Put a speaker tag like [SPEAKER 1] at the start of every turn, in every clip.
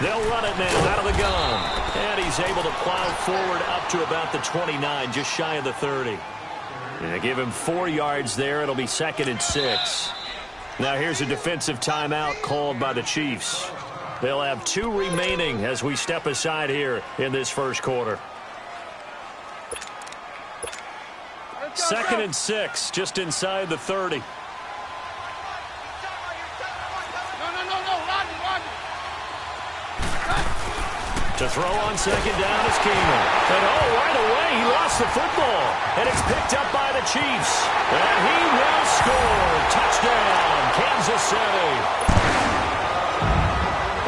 [SPEAKER 1] They'll run it now out of the gun. And he's able to plow forward up to about the 29, just shy of the 30. And give him 4 yards there. It'll be 2nd and 6. Now here's a defensive timeout called by the Chiefs. They'll have 2 remaining as we step aside here in this first quarter. 2nd and 6, just inside the 30. To throw on 2nd down is Keenan. And right away he lost the football. And it's picked up by the Chiefs. And he will score. Touchdown, Kansas City.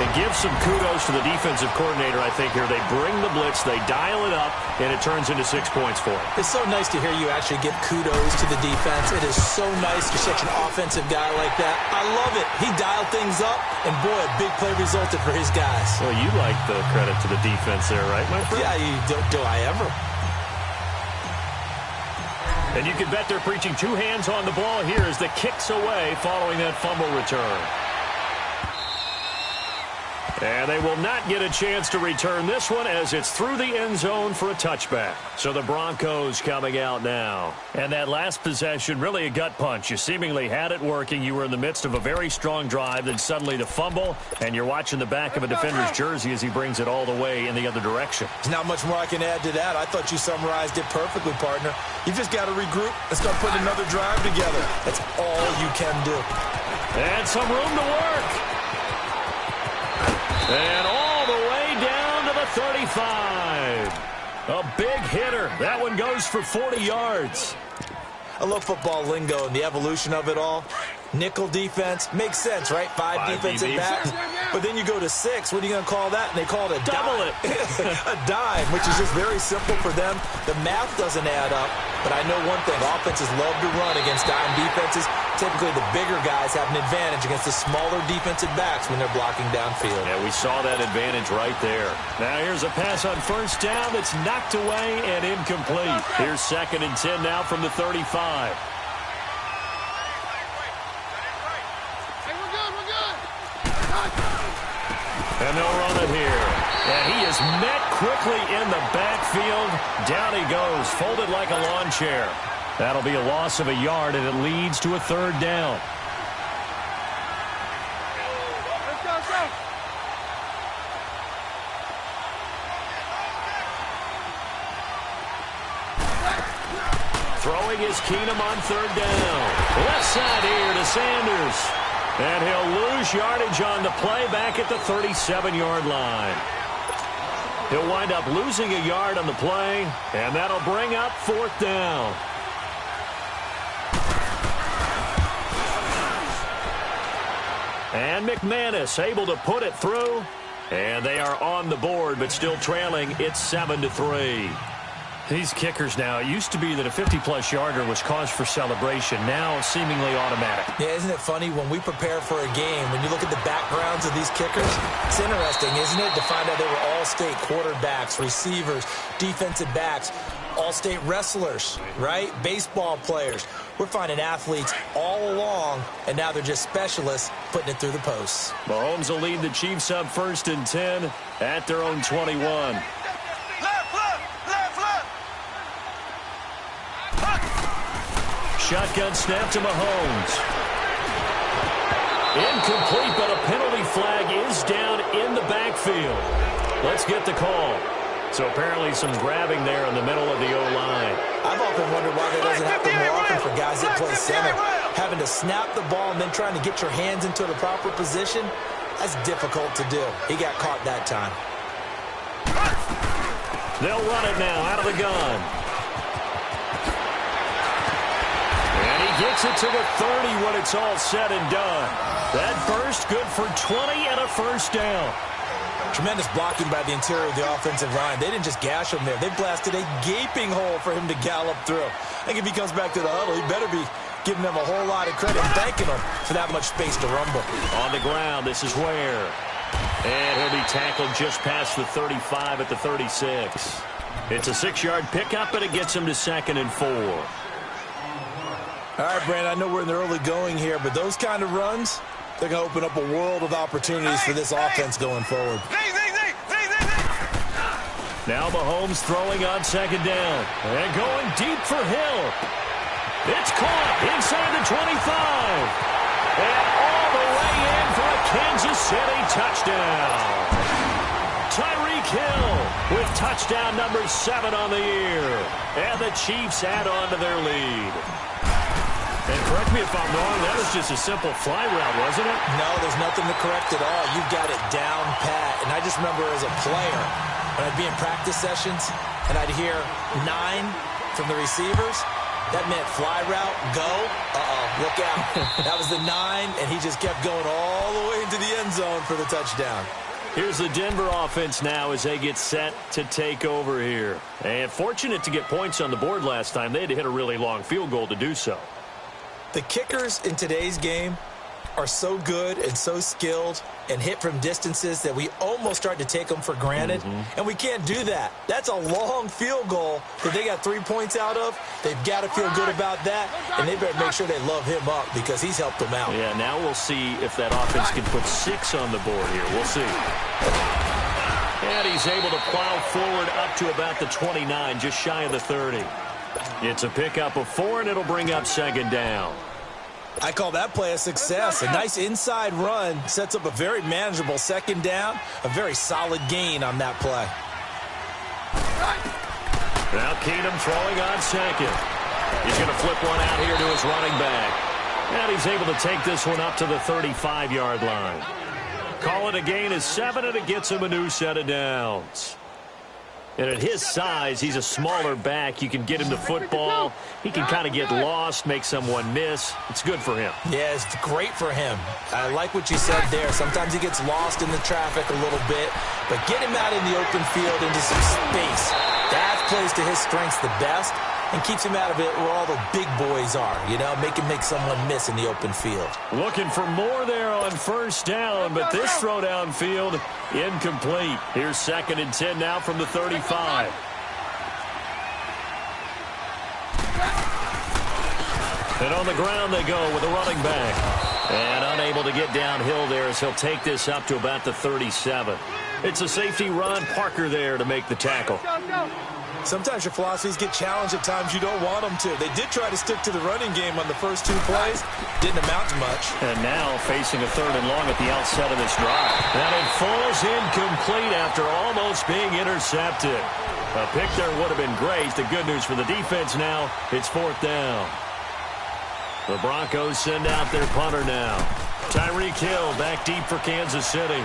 [SPEAKER 1] It gives some kudos to the defensive coordinator, I think, here. They bring the blitz, they dial it up, and it turns into 6 points for them.
[SPEAKER 2] It's so nice to hear you actually give kudos to the defense. It is so nice you're such an offensive guy like that. I love it. He dialed things up, and boy, a big play resulted for his guys.
[SPEAKER 1] Well, you like the credit to the defense there, right, my friend?
[SPEAKER 2] Yeah, do I ever?
[SPEAKER 1] And you can bet they're preaching 2 hands on the ball here as the kick's away following that fumble return. And they will not get a chance to return this one as it's through the end zone for a touchback. So the Broncos coming out now. And that last possession, really a gut punch. You seemingly had it working. You were in the midst of a very strong drive. Then suddenly the fumble, and you're watching the back of a defender's jersey as he brings it all the way in the other direction.
[SPEAKER 2] There's not much more I can add to that. I thought you summarized it perfectly, partner. You just got to regroup and start putting another drive together. That's all you can do.
[SPEAKER 1] And some room to work. And all the way down to the 35. A big hitter. That one goes for 40 yards.
[SPEAKER 2] I love football lingo and the evolution of it all. Nickel defense makes sense, right? 5 defensive backs. But then you go to 6. What are you going to call that? And they call it a
[SPEAKER 1] double
[SPEAKER 2] dime. A dime, which is just very simple for them. The math doesn't add up. But I know one thing. Offenses love to run against dime defenses. Typically, the bigger guys have an advantage against the smaller defensive backs when they're blocking downfield.
[SPEAKER 1] Yeah, we saw that advantage right there. Now here's a pass on 1st down that's knocked away and incomplete. Here's 2nd and 10 now from the 35. And they'll run it here. And he is met quickly in the backfield. Down he goes, folded like a lawn chair. That'll be a loss of a yard, and it leads to a 3rd down.
[SPEAKER 3] Let's go.
[SPEAKER 1] Throwing is Keenum on 3rd down. Left side here to Sanders. And he'll lose yardage on the play back at the 37-yard line. He'll wind up losing a yard on the play, and that'll bring up 4th down. And McManus able to put it through. And they are on the board, but still trailing. It's 7-3. These kickers now, it used to be that a 50-plus yarder was cause for celebration. Now seemingly automatic.
[SPEAKER 2] Yeah, isn't it funny when we prepare for a game, when you look at the backgrounds of these kickers, it's interesting, isn't it, to find out they were all-state quarterbacks, receivers, defensive backs, all-state wrestlers, right? Baseball players. We're finding athletes all along, and now they're just specialists putting it through the posts.
[SPEAKER 1] Mahomes will lead the Chiefs up 1st and 10 at their own 21. Shotgun snap to Mahomes. Incomplete, but a penalty flag is down in the backfield. Let's get the call. So apparently some grabbing there in the middle of the O-line.
[SPEAKER 2] I've often wondered why that doesn't happen more often for guys that play center. Having to snap the ball and then trying to get your hands into the proper position, that's difficult to do. He got caught that time.
[SPEAKER 1] They'll run it now out of the gun. And he gets it to the 30 when it's all said and done. That burst good for 20 and a 1st down.
[SPEAKER 2] Tremendous blocking by the interior of the offensive line. They didn't just gash him there. They blasted a gaping hole for him to gallop through. I think if he comes back to the huddle, he better be giving them a whole lot of credit and thanking them for that much space to rumble.
[SPEAKER 1] On the ground, this is Ware. And he'll be tackled just past the 35 at the 36. It's a 6-yard pickup, and it gets him to 2nd and 4.
[SPEAKER 2] All right, Brandon, I know we're in the early going here, but those kind of runs, they're going to open up a world of opportunities for this offense going forward.
[SPEAKER 1] Now Mahomes throwing on second down. And going deep for Hill. It's caught inside the 25. And all the way in for a Kansas City touchdown. Tyreek Hill with touchdown number 7 on the year. And the Chiefs add on to their lead. And correct me if I'm wrong, that was just a simple fly route, wasn't it?
[SPEAKER 2] No, there's nothing to correct at all. You've got it down pat. And I just remember as a player, when I'd be in practice sessions and I'd hear 9 from the receivers, that meant fly route, go, look out. That was the 9, and he just kept going all the way into the end zone for the touchdown.
[SPEAKER 1] Here's the Denver offense now as they get set to take over here. And fortunate to get points on the board last time. They had to hit a really long field goal to do so.
[SPEAKER 2] The kickers in today's game are so good and so skilled and hit from distances that we almost start to take them for granted. And we can't do that. That's a long field goal that they got 3 points out of. They've got to feel good about that, and they better make sure they love him up because he's helped them out.
[SPEAKER 1] Yeah, now we'll see if that offense can put 6 on the board here. We'll see. And he's able to plow forward up to about the 29, just shy of the 30. It's a pickup of 4, and it'll bring up second down.
[SPEAKER 2] I call that play a success. A nice inside run sets up a very manageable second down, a very solid gain on that play.
[SPEAKER 1] Now Keenum throwing on second. He's going to flip one out here to his running back. And he's able to take this one up to the 35-yard line. Call it a gain of 7, and it gets him a new set of downs. And at his size, he's a smaller back. You can get him the football. He can kind of get lost, make someone miss. It's good for him.
[SPEAKER 2] Yeah, it's great for him. I like what you said there. Sometimes he gets lost in the traffic a little bit, but get him out in the open field into some space. That plays to his strengths the best and keeps him out of it where all the big boys are, you know, make him make someone miss in the open field.
[SPEAKER 1] Looking for more there on first down, but this throw downfield incomplete. Here's 2nd and 10 now from the 35. And on the ground they go with a running back. And unable to get downhill there as he'll take this up to about the 37. It's a safety run. Parker there to make the tackle.
[SPEAKER 2] Sometimes your philosophies get challenged at times you don't want them to. They did try to stick to the running game on the first 2 plays. Didn't amount to much.
[SPEAKER 1] And now facing a 3rd and long at the outset of this drive. And it falls incomplete after almost being intercepted. A pick there would have been great. The good news for the defense now, it's 4th down. The Broncos send out their punter now. Tyreek Hill back deep for Kansas City.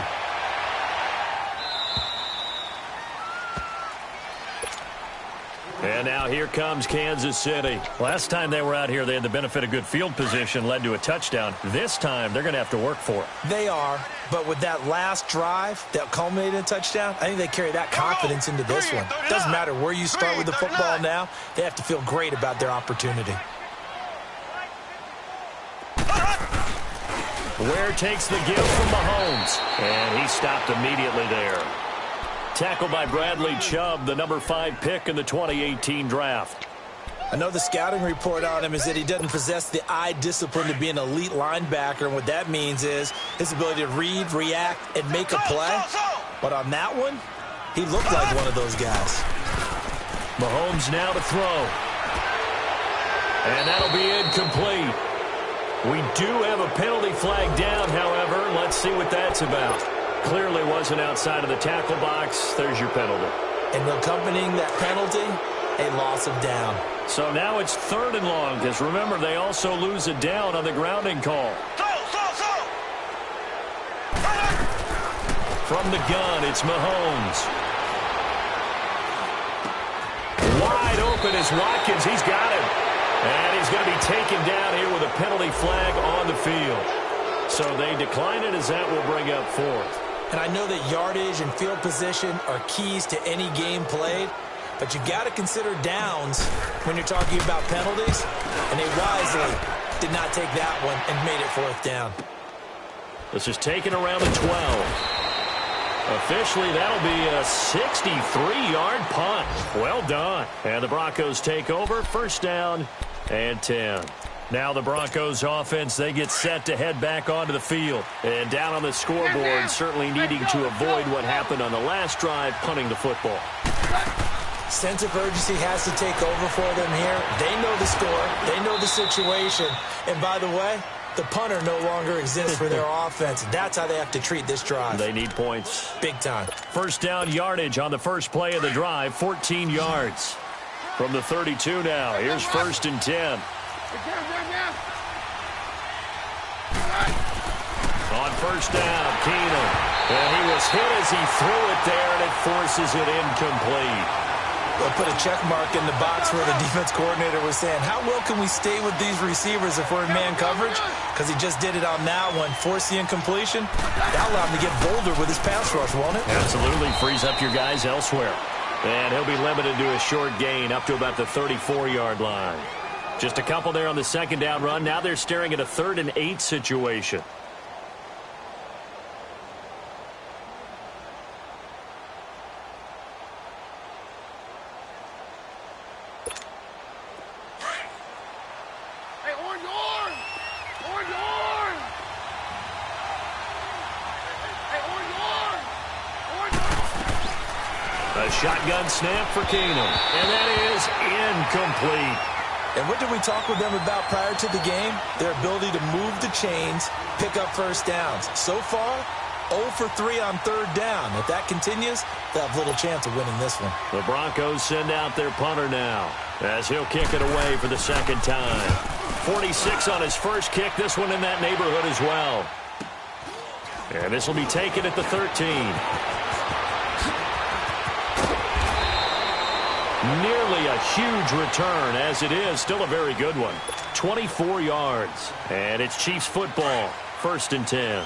[SPEAKER 1] And now here comes Kansas City. Last time they were out here, they had the benefit of good field position, led to a touchdown. This time, they're going to have to work for it.
[SPEAKER 2] They are, but with that last drive that culminated in a touchdown, I think they carry that confidence into this one. Doesn't matter where you start with the football now, they have to feel great about their opportunity.
[SPEAKER 1] Ware takes the give from Mahomes, and he stopped immediately there. Tackled by Bradley Chubb, the number 5 pick in the 2018 draft.
[SPEAKER 2] I know the scouting report on him is that he doesn't possess the eye discipline to be an elite linebacker, and what that means is his ability to read, react, and make a play. But on that one, he looked like one of those guys.
[SPEAKER 1] Mahomes now to throw. And that'll be incomplete. We do have a penalty flag down, however. Let's see what that's about. Clearly wasn't outside of the tackle box. There's your penalty.
[SPEAKER 2] And accompanying that penalty, a loss of down.
[SPEAKER 1] So now it's 3rd and long, because remember, they also lose a down on the grounding call. From the gun, it's Mahomes. Wide open is Watkins. He's got him. And he's going to be taken down here with a penalty flag on the field. So they decline it as that will bring up 4th.
[SPEAKER 2] And I know that yardage and field position are keys to any game played, but you've got to consider downs when you're talking about penalties, and they wisely did not take that one and made it 4th down.
[SPEAKER 1] This is taken around the 12. Officially, that'll be a 63-yard punt. Well done. And the Broncos take over, 1st down and 10. Now the Broncos offense, they get set to head back onto the field. And down on the scoreboard, certainly needing to avoid what happened on the last drive, punting the football.
[SPEAKER 2] Sense of urgency has to take over for them here. They know the score. They know the situation. And by the way, the punter no longer exists for their offense. That's how they have to treat this drive.
[SPEAKER 1] They need points.
[SPEAKER 2] Big time.
[SPEAKER 1] First down yardage on the first play of the drive, 14 yards. From the 32 now, here's 1st and 10. On first down, Keenum. And he was hit as he threw it there, and it forces it incomplete.
[SPEAKER 2] They'll put a check mark in the box where the defense coordinator was saying, how well can we stay with these receivers if we're in man coverage? Because he just did it on that one, forced the incompletion. That allowed him to get bolder with his pass rush, won't it?
[SPEAKER 1] Absolutely, frees up your guys elsewhere. And he'll be limited to a short gain up to about the 34-yard line. Just a couple there on the second down run. Now they're staring at a 3rd and 8 situation. A shotgun snap for Keenum, and that is incomplete.
[SPEAKER 2] And what did we talk with them about prior to the game? Their ability to move the chains, pick up first downs. So far, 0 for 3 on 3rd down. If that continues, they'll have little chance of winning this one.
[SPEAKER 1] The Broncos send out their punter now, as he'll kick it away for the second time. 46 on his first kick, this one in that neighborhood as well. And this will be taken at the 13. Nearly a huge return, as it is still a very good one. 24 yards, and it's Chiefs football, 1st and 10.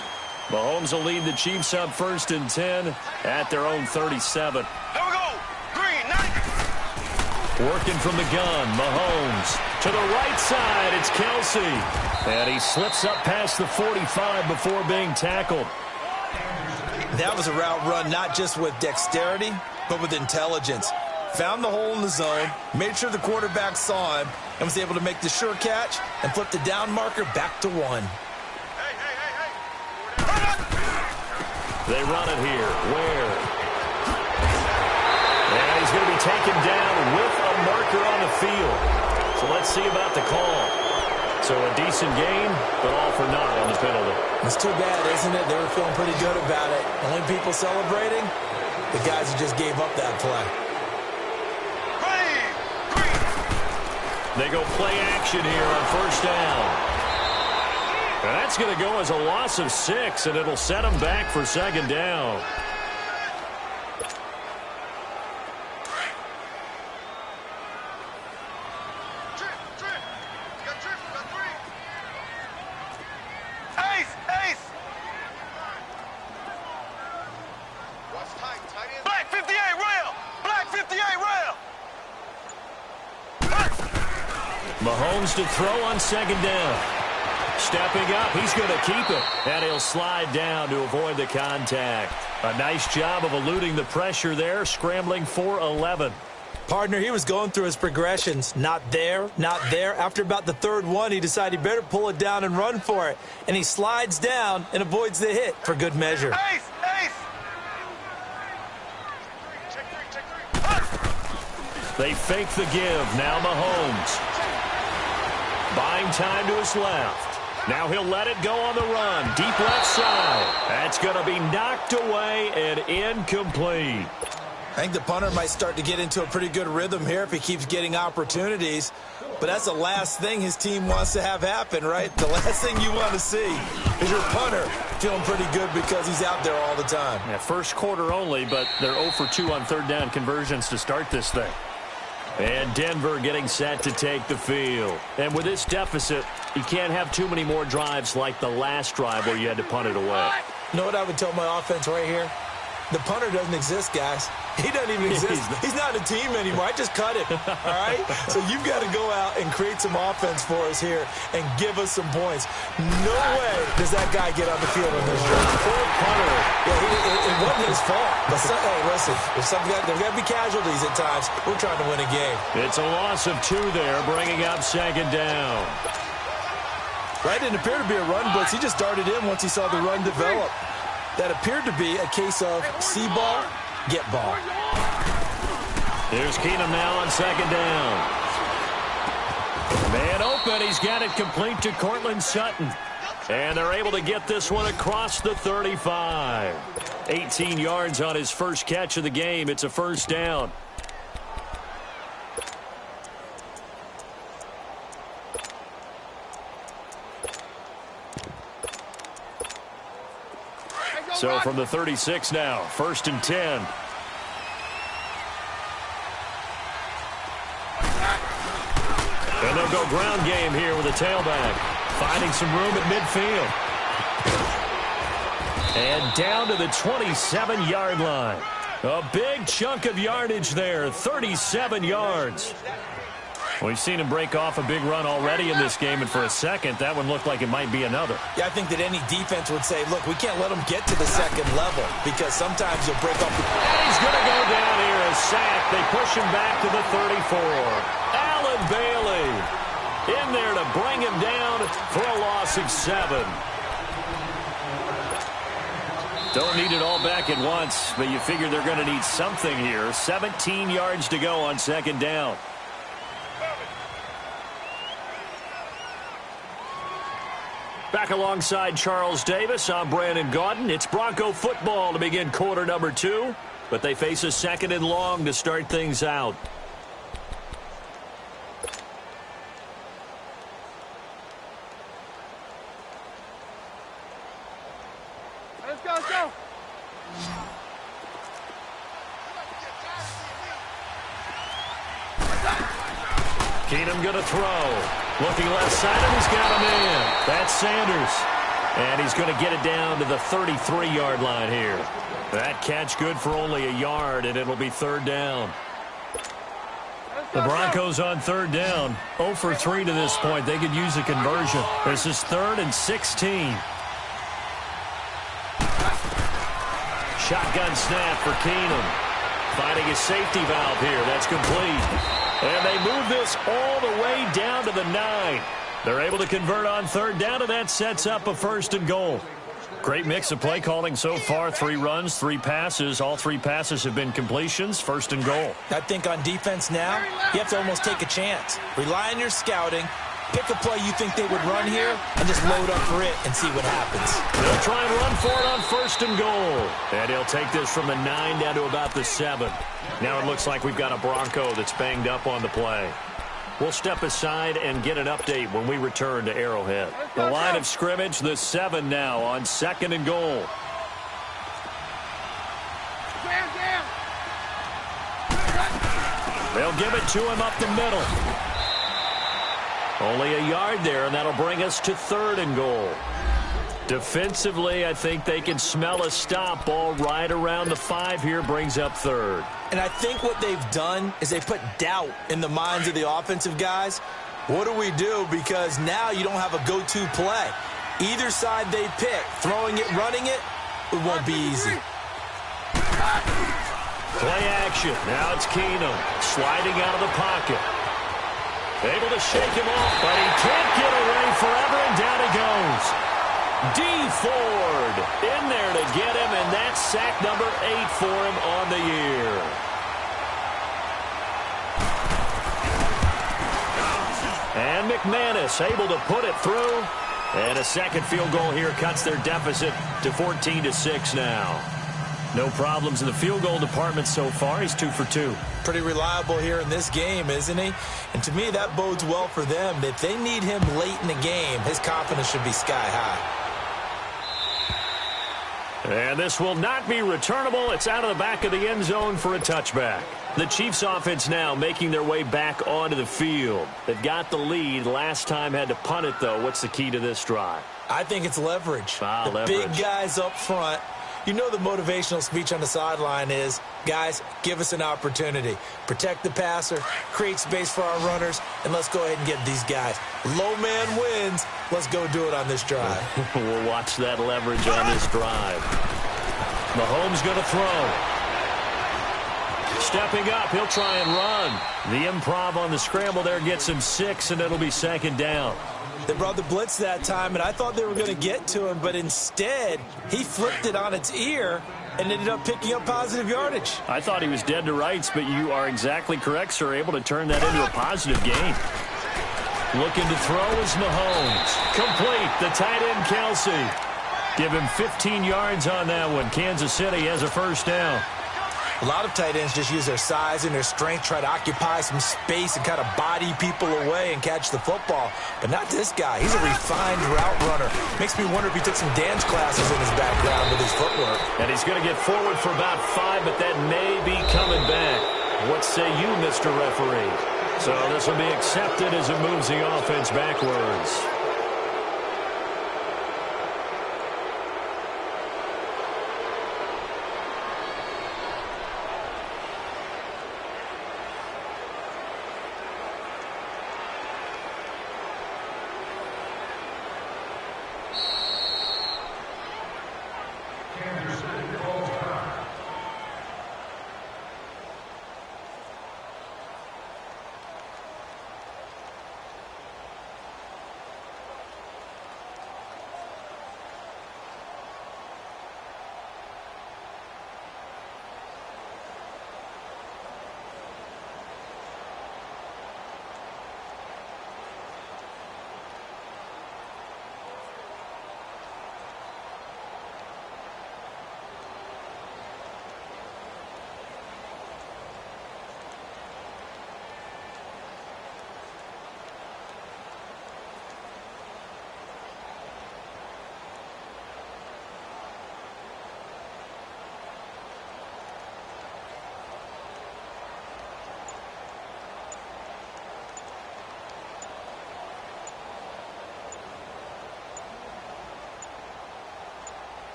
[SPEAKER 1] Mahomes will lead the Chiefs up 1st and 10 at their own 37.
[SPEAKER 3] Here we go. Green, 9.
[SPEAKER 1] Working from the gun, Mahomes. To the right side, it's Kelsey. And he slips up past the 45 before being tackled.
[SPEAKER 2] That was a route run not just with dexterity, but with intelligence. Found the hole in the zone, made sure the quarterback saw him, and was able to make the sure catch and flip the down marker back to 1.
[SPEAKER 1] They run it here. Where? And he's going to be taken down with a marker on the field. So let's see about the call. So a decent gain, but all for naught on the penalty.
[SPEAKER 2] It's too bad, isn't it? They were feeling pretty good about it. Only people celebrating, the guys who just gave up that play.
[SPEAKER 1] They go play action here on first down. And that's going to go as a loss of 6, and it'll set them back for second down.
[SPEAKER 3] Black 58 rail! Black 58 rail!
[SPEAKER 1] Mahomes to throw on second down. Stepping up, he's going to keep it. And he'll slide down to avoid the contact. A nice job of eluding the pressure there, scrambling for 11.
[SPEAKER 2] Partner, he was going through his progressions. Not there, not there. After about the 3rd one, he decided he better pull it down and run for it. And he slides down and avoids the hit for good measure.
[SPEAKER 3] Ace! Ace!
[SPEAKER 1] They fake the give. Now Mahomes. Buying time to his left. Now he'll let it go on the run. Deep left side. That's going to be knocked away and incomplete.
[SPEAKER 2] I think the punter might start to get into a pretty good rhythm here if he keeps getting opportunities. But that's the last thing his team wants to have happen, right? The last thing you want to see is your punter feeling pretty good because he's out there all the time.
[SPEAKER 1] Yeah, first quarter only, but they're 0 for 2 on 3rd down conversions to start this thing. And Denver getting set to take the field. And with this deficit, you can't have too many more drives like the last drive where you had to punt it away.
[SPEAKER 2] You know what I would tell my offense right here? The punter doesn't exist, guys. He doesn't even exist. He's not a team anymore. I just cut him, all right? So you've got to go out and create some offense for us here and give us some points. No way does that guy get on the field on this drive.
[SPEAKER 1] Poor punter.
[SPEAKER 2] Yeah, it wasn't his fault. But hey, listen, there's got to be casualties at times. We're trying to win a game.
[SPEAKER 1] It's a loss of 2 there, bringing up second down.
[SPEAKER 2] Right, didn't appear to be a run blitz. He just darted in once he saw the run develop. That appeared to be a case of see ball, get ball.
[SPEAKER 1] Here's Keenum now on second down. Man open. He's got it complete to Cortland Sutton. And they're able to get this one across the 35. 18 yards on his first catch of the game. It's a first down. So from the 36 now, 1st and 10. And they'll go ground game here with a tailback. Finding some room at midfield. And down to the 27-yard line. A big chunk of yardage there, 37 yards. We've seen him break off a big run already in this game, and for a second, that one looked like it might be another.
[SPEAKER 2] Yeah, I think that any defense would say, look, we can't let them get to the second level because sometimes you'll break off.
[SPEAKER 1] And he's going to go down here, a sack. They push him back to the 34. Allen Bailey in there to bring him down for a loss of 7. Don't need it all back at once, but you figure they're going to need something here. 17 yards to go on second down. Back alongside Charles Davis, I'm Brandon Gaudin. It's Bronco football to begin quarter number 2, but they face a second and long to start things out.
[SPEAKER 3] Let's go, let's go.
[SPEAKER 1] Keenum going to throw. Looking left side, and he's got him in. That's Sanders. And he's going to get it down to the 33-yard line here. That catch good for only a yard, and it'll be third down. The Broncos on third down. 0 for 3 to this point. They could use a conversion. This is 3rd and 16. Shotgun snap for Keenum. Finding a safety valve here. That's complete. And they move this all the way down to the 9. They're able to convert on third down, and that sets up a 1st and goal. Great mix of play calling so far. 3 runs, 3 passes. All 3 passes have been completions. 1st and goal.
[SPEAKER 2] I think on defense now, you have to almost take a chance. Rely on your scouting. Pick a play you think they would run here and just load up for it and see what happens.
[SPEAKER 1] They'll try and run for it on 1st and goal. And he'll take this from the 9 down to about the 7. Now it looks like we've got a Bronco that's banged up on the play. We'll step aside and get an update when we return to Arrowhead. The line of scrimmage, the 7 now on 2nd and goal. They'll give it to him up the middle. Only a yard there, and that'll bring us to 3rd and goal. Defensively, I think they can smell a stop. Ball right around the 5 here, brings up 3rd.
[SPEAKER 2] And I think what they've done is they put doubt in the minds of the offensive guys. What do we do? Because now you don't have a go-to play. Either side they pick, throwing it, running it, it won't be easy.
[SPEAKER 1] Play action. Now it's Keenum sliding out of the pocket. Able to shake him off, but he can't get away forever, and down he goes. D. Ford in there to get him, and that's sack number 8 for him on the year. And McManus able to put it through. And a second field goal here cuts their deficit to 14-6 now. No problems in the field goal department so far. He's 2 for 2.
[SPEAKER 2] Pretty reliable here in this game, isn't he? And to me, that bodes well for them. If they need him late in the game, his confidence should be sky high.
[SPEAKER 1] And this will not be returnable. It's out of the back of the end zone for a touchback. The Chiefs offense now making their way back onto the field. They've got the lead. Last time had to punt it, though. What's the key to this drive?
[SPEAKER 2] I think it's leverage.
[SPEAKER 1] Leverage.
[SPEAKER 2] Big guys up front. You know the motivational speech on the sideline is, guys, give us an opportunity. Protect the passer, create space for our runners, and let's go ahead and get these guys. Low man wins. Let's go do it on this drive.
[SPEAKER 1] We'll watch that leverage on this drive. Mahomes going to throw. Stepping up, he'll try and run. The improv on the scramble there gets him 6, and it'll be 2nd down.
[SPEAKER 2] They brought the blitz that time, and I thought they were going to get to him, but instead, he flipped it on its ear and ended up picking up positive yardage.
[SPEAKER 1] I thought he was dead to rights, but you are exactly correct, sir. Able to turn that into a positive gain. Looking to throw is Mahomes. Complete. The tight end, Kelsey. Give him 15 yards on that one. Kansas City has a first down.
[SPEAKER 2] A lot of tight ends just use their size and their strength, try to occupy some space and kind of body people away and catch the football. But not this guy. He's a refined route runner. Makes me wonder if he took some dance classes in his background with his footwork.
[SPEAKER 1] And he's going to get forward for about 5, but that may be coming back. What say you, Mr. Referee? So this will be accepted as it moves the offense backwards.